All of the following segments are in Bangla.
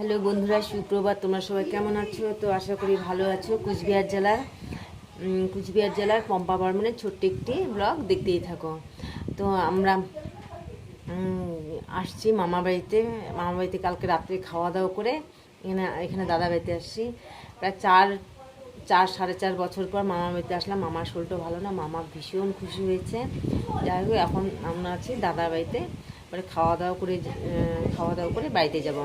হ্যালো বন্ধুরা, সুপ্রভাত। তোমরা সবাই কেমন আছো? তো আশা করি ভালো আছো। কুচবিহার জেলার পম্পা বর্মনের ছোট্ট একটি ব্লগ দেখতেই থাকো। তো আমরা আসছি মামার বাড়িতে কালকে রাত্রে খাওয়া দাওয়া করে এখানে দাদা বাড়িতে আসছি। প্রায় সাড়ে চার বছর পর মামার বাড়িতে আসলাম। মামার শরীরটা ভালো না, মামা ভীষণ খুশি হয়েছে। যাই হোক, এখন আমরা আছি দাদার বাড়িতে। পরে খাওয়া দাওয়া করে বাড়িতে যাব।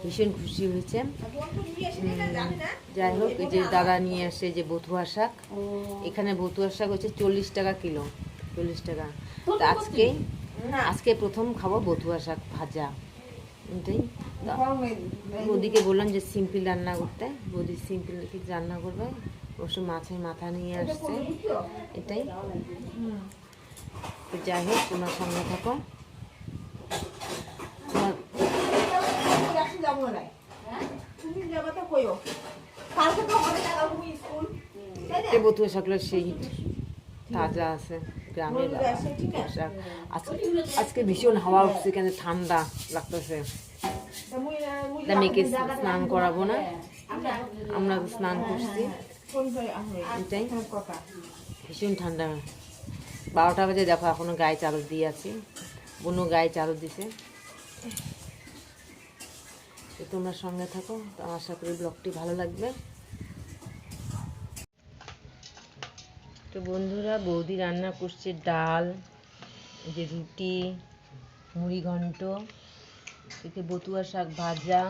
ভীষণ খুশি হয়েছে। যাই হোক, এই যে দাদা নিয়ে আসে যে বথুয়া শাক। এখানে বথুয়া শাক হচ্ছে 40 টাকা কিলো, 40 টাকা। তো আজকে প্রথম খাবো বথুয়া শাক ভাজা। এটাই বৌদিকে বললাম যে সিম্পল রান্না করতে। বৌদি সিম্পল রান্না করবে, অবশ্য মাছের মাথা নিয়ে আসছে। এটাই। যাই হোক, তোমার সঙ্গে থাকো। বথুয়া শাকগুলো সেই তাজা আছে, গ্রামের শাক। আজকে ভীষণ হাওয়া উঠছে, কেন ঠান্ডা লাগতেছে। মেয়েকে স্নান করাবো না, আমরা তো স্নান করছি। এটাই, ভীষণ ঠান্ডা। 12টা বাজে, দেখো এখনো গায়ে চাদর দিয়ে আছি। বোনও গায়ে চাদর দিছে। তো তোমরা সঙ্গে থাকো, তো আশা করি ব্লগটি ভালো লাগবে। তো বন্ধুরা, বৌদি রান্না করছে ডাল, যে রুটি, মুড়ি ঘন্ট, এতে বতুয়া শাক ভাজা,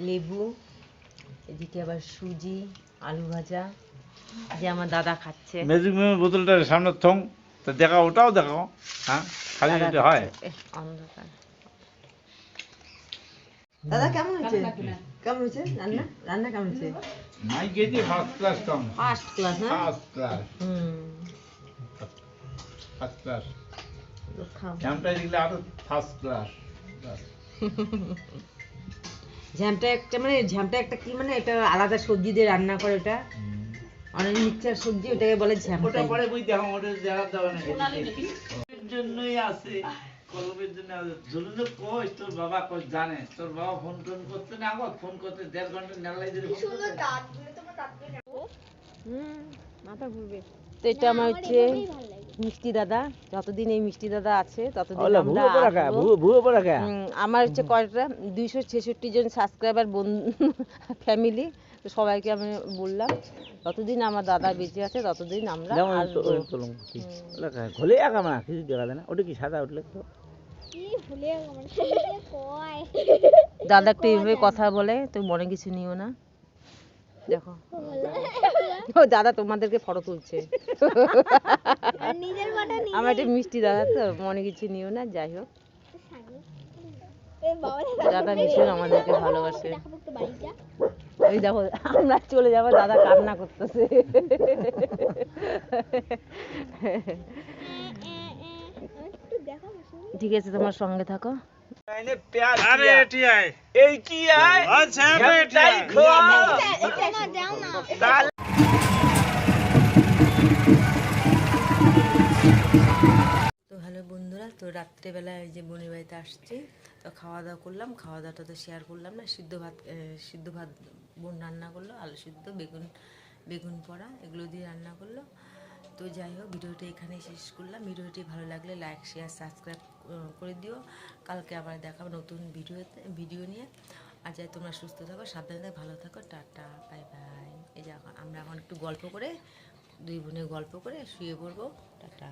লেবু, এদিকে আবার সুজি, আলু ভাজা, যে আমার দাদা খাচ্ছে। ম্যাজিক বোতলটা সামনে থং তো দেখাও, ওটাও দেখাও। হ্যাঁ, খালি যদি হয়। অন্ধকার। দাদা কেমন হয়েছে? কেমন হয়েছে রান্না কেমন হয়েছে? মাই গেছে ফার্স্ট ক্লাস কম। ফার্স্ট ক্লাস, হ্যাঁ, ফার্স্ট ক্লাস। First class. ঝামটা দিলে আরো ফার্স্ট ক্লাস। ঝ্যামটা একটা কি, মানে এটা আলাদা সবজি দিয়ে রান্না করে। ওটা অনেক মিক্সচার সবজি, ওটাকে বলে ঝ্যামটা। ওটা পরে বুঝ দেখো, ওটা জায়গা দাও না। এর জন্যই আছে, কলমের জন্য আছে। ধরুন কই তোর বাবা কই জানে, তোর বাবা ফোন করতে না, আগত ফোন করতে 1.5 ঘন্টা নেলাই দিলে ফোন করতে। মাথা ঘুরবে। তো এটা আমার হচ্ছে মিষ্টি দাদা। যতদিন এই মিষ্টি দাদা আছে ততদিন আমরা আমার হচ্ছে কয়টা 266 জন সাবস্ক্রাইবার ফ্যামিলি। তো সবাইকে আমি বললাম, ততদিন আমার দাদা বেঁচে আছে ততদিন আমরা দাদা একটু এইভাবে কথা বলে, তুমি মনে কিছু নিও না। দেখো দাদা তোমাদেরকে ফটো তুলছে। আমার একটা মিষ্টি দাদা, তো মনে কিছু নিও না। যাই হোক, দাদা ভীষণ আমাদেরকে ভালোবাসে। ওই দেখো, আমরা চলে যাবো, দাদা কান্না করতেছে। ঠিক আছে, তোমার সঙ্গে থাকো। তো হ্যালো বন্ধুরা, তো রাত্রেবেলা এই যে বোনের বাড়িতে আসছি। তো খাওয়া দাওয়া করলাম, খাওয়া দাওয়াটা তো শেয়ার করলাম না। সিদ্ধ ভাত বোন রান্না করলো, আলু সিদ্ধ, বেগুন পোড়া, এগুলো দিয়ে রান্না করলো। তো যাই হোক, ভিডিওটি এখানেই শেষ করলাম। ভিডিওটি ভালো লাগলে লাইক, শেয়ার, সাবস্ক্রাইব করে দিও। কালকে আবার দেখাবো নতুন ভিডিও নিয়ে। আর যাই, তোমরা সুস্থ থাকো, সাবধানে থাকো, ভালো থাকো, টাটা, বাই বাই। এই যে আমরা এখন একটু গল্প করে, দুই বোনে গল্প করে শুয়ে পড়বো। টাটা।